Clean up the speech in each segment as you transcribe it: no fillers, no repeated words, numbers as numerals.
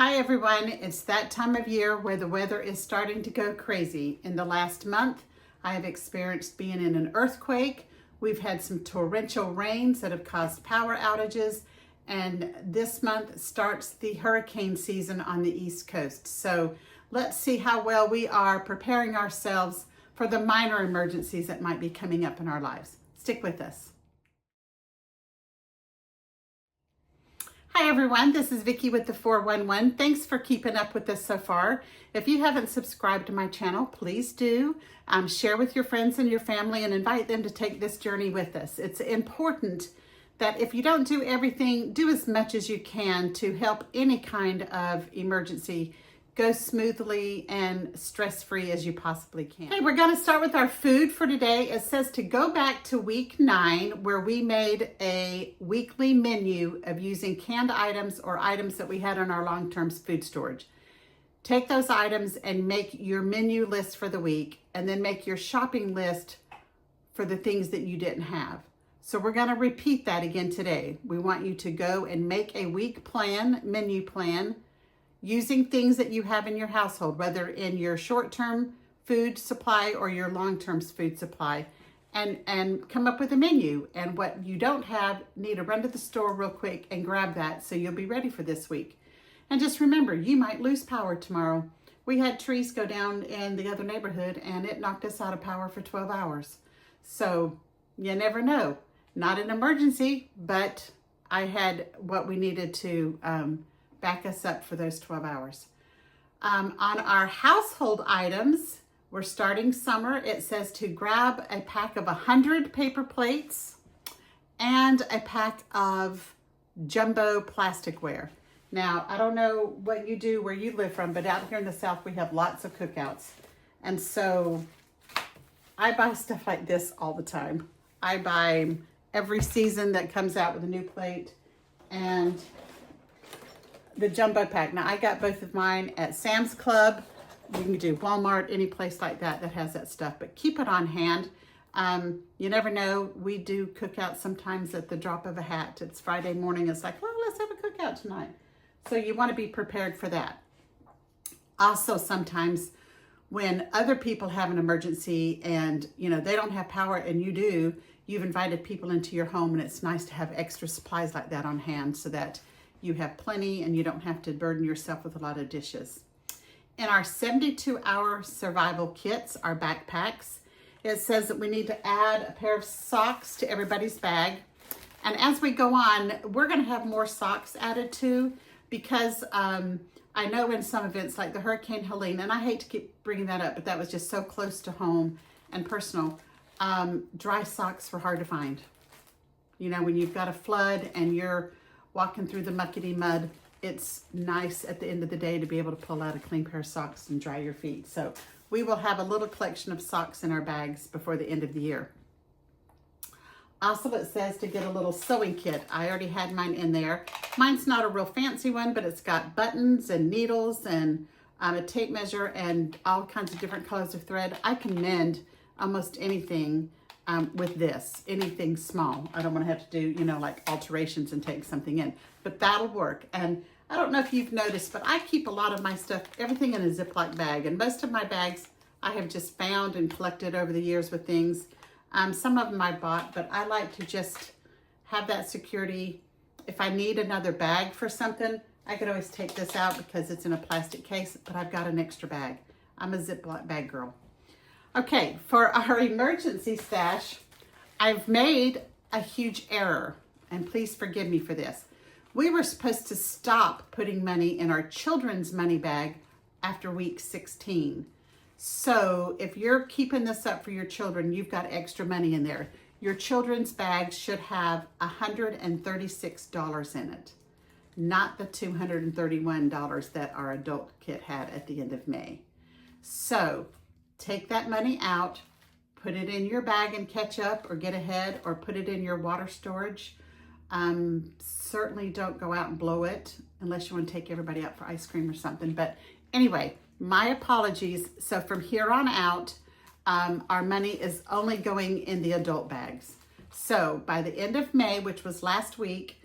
Hi everyone, it's that time of year where the weather is starting to go crazy. In the last month, I have experienced being in an earthquake. We've had some torrential rains that have caused power outages, and this month starts the hurricane season on the East Coast. So let's see how well we are preparing ourselves for the minor emergencies that might be coming up in our lives. Stick with us. Hi everyone, this is Vicki with the 411. Thanks for keeping up with us so far. If you haven't subscribed to my channel, please do. Share with your friends and your family and invite them to take this journey with us. It's important that if you don't do everything, do as much as you can to help any kind of emergency go smoothly and stress-free as you possibly can. Okay, we're going to start with our food for today. It says to go back to week 9 where we made a weekly menu of using canned items or items that we had on our long-term food storage. Take those items and make your menu list for the week, and then make your shopping list for the things that you didn't have. So we're going to repeat that again today. We want you to go and make a week plan, menu plan, using things that you have in your household, whether in your short-term food supply or your long-term food supply, and come up with a menu. And what you don't have, need to run to the store real quick and grab that so you'll be ready for this week. And just remember, you might lose power tomorrow. We had trees go down in the other neighborhood and it knocked us out of power for 12 hours. So you never know. Not an emergency, but I had what we needed to back us up for those 12 hours. On our household items, we're starting summer. It says to grab a pack of 100 paper plates and a pack of jumbo plasticware. Now, I don't know what you do where you live from, but out here in the South, we have lots of cookouts. And so I buy stuff like this all the time. I buy every season that comes out with a new plate and the jumbo pack. Now, I got both of mine at Sam's Club. You can do Walmart, any place like that that has that stuff, but keep it on hand. You never know. We do cookouts sometimes at the drop of a hat. It's Friday morning. It's like, well, let's have a cookout tonight. So you want to be prepared for that. Also, sometimes when other people have an emergency and, you know, they don't have power and you do, you've invited people into your home, and it's nice to have extra supplies like that on hand so that you have plenty and you don't have to burden yourself with a lot of dishes. In our 72-hour survival kits, our backpacks, it says that we need to add a pair of socks to everybody's bag. And as we go on, we're going to have more socks added too, because I know in some events like the Hurricane Helene, and I hate to keep bringing that up, but that was just so close to home and personal, dry socks were hard to find. You know, when you've got a flood and you're walking through the muckety mud, it's nice at the end of the day to be able to pull out a clean pair of socks and dry your feet. So we will have a little collection of socks in our bags before the end of the year. Also, it says to get a little sewing kit. I already had mine in there. Mine's not a real fancy one, but it's got buttons and needles and a tape measure and all kinds of different colors of thread. I can mend almost anything with this, anything small. I don't want to have to do, you know, like alterations and take something in, but that'll work. And I don't know if you've noticed, but I keep a lot of my stuff, everything in a Ziploc bag. And most of my bags I have just found and collected over the years with things. Some of them I bought, but I like to just have that security. If I need another bag for something, I could always take this out because it's in a plastic case, but I've got an extra bag. I'm a Ziploc bag girl. Okay, for our emergency stash, I've made a huge error, and please forgive me for this. We were supposed to stop putting money in our children's money bag after week 16. So if you're keeping this up for your children, you've got extra money in there. Your children's bag should have $136 in it, not the $231 that our adult kit had at the end of May. So take that money out, put it in your bag and catch up or get ahead, or put it in your water storage. Certainly don't go out and blow it unless you want to take everybody out for ice cream or something. But anyway, my apologies. So from here on out, our money is only going in the adult bags. So by the end of May, which was last week,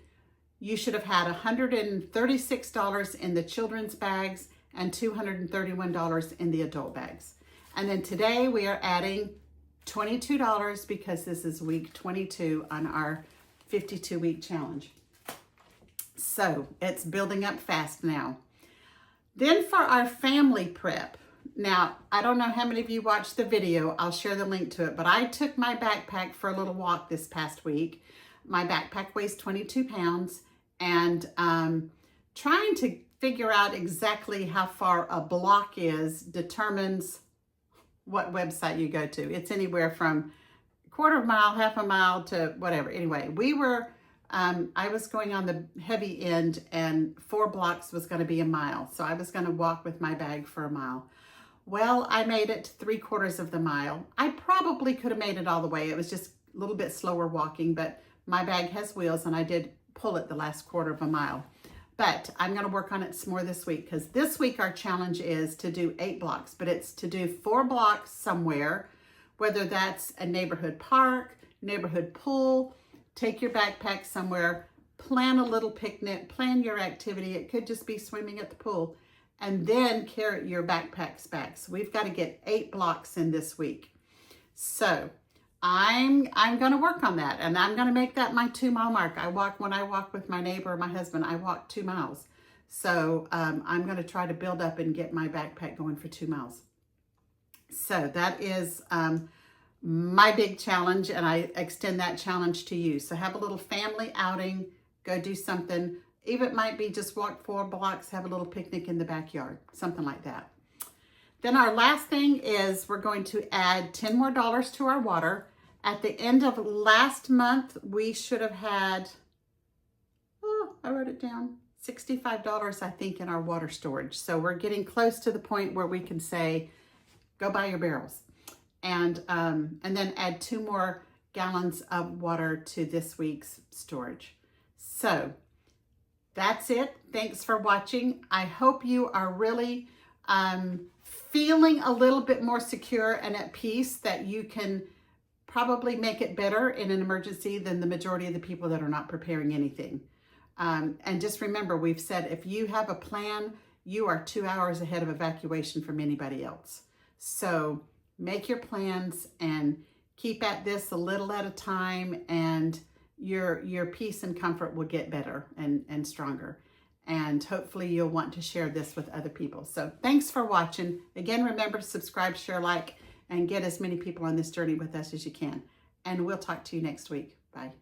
you should have had $136 in the children's bags and $231 in the adult bags. And then today we are adding $22 because this is week 22 on our 52-week challenge. So it's building up fast now. Then for our family prep. Now, I don't know how many of you watched the video. I'll share the link to it, but I took my backpack for a little walk this past week. My backpack weighs 22 pounds, and trying to figure out exactly how far a block is determines what website you go to. It's anywhere from a quarter of a mile, half a mile to whatever. Anyway, I was going on the heavy end, and 4 blocks was going to be a mile. So I was going to walk with my bag for a mile. Well, I made it 3/4 of the mile. I probably could have made it all the way. It was just a little bit slower walking, but my bag has wheels and I did pull it the last 1/4 of a mile. But I'm going to work on it some more this week, because this week our challenge is to do 8 blocks, but it's to do 4 blocks somewhere, whether that's a neighborhood park, neighborhood pool, take your backpack somewhere, plan a little picnic, plan your activity. It could just be swimming at the pool, and then carry your backpacks back. So we've got to get 8 blocks in this week. So I'm going to work on that, and I'm going to make that my 2-mile mark. When I walk with my neighbor or my husband, I walk 2 miles. So I'm going to try to build up and get my backpack going for 2 miles. So that is my big challenge, and I extend that challenge to you. So have a little family outing, go do something. Even it might be just walk 4 blocks, have a little picnic in the backyard, something like that. Then our last thing is we're going to add $10 more to our water. At the end of last month, we should have had, I wrote it down, $65, I think, in our water storage. So we're getting close to the point where we can say, go buy your barrels. And then add 2 more gallons of water to this week's storage. So that's it. Thanks for watching. I hope you are really feeling a little bit more secure and at peace, that you can probably make it better in an emergency than the majority of the people that are not preparing anything. And just remember, we've said if you have a plan, you are 2 hours ahead of evacuation from anybody else. So make your plans and keep at this a little at a time, and your peace and comfort will get better and stronger. And hopefully you'll want to share this with other people. So thanks for watching. Again, remember to subscribe, share, like, and get as many people on this journey with us as you can. And we'll talk to you next week. Bye.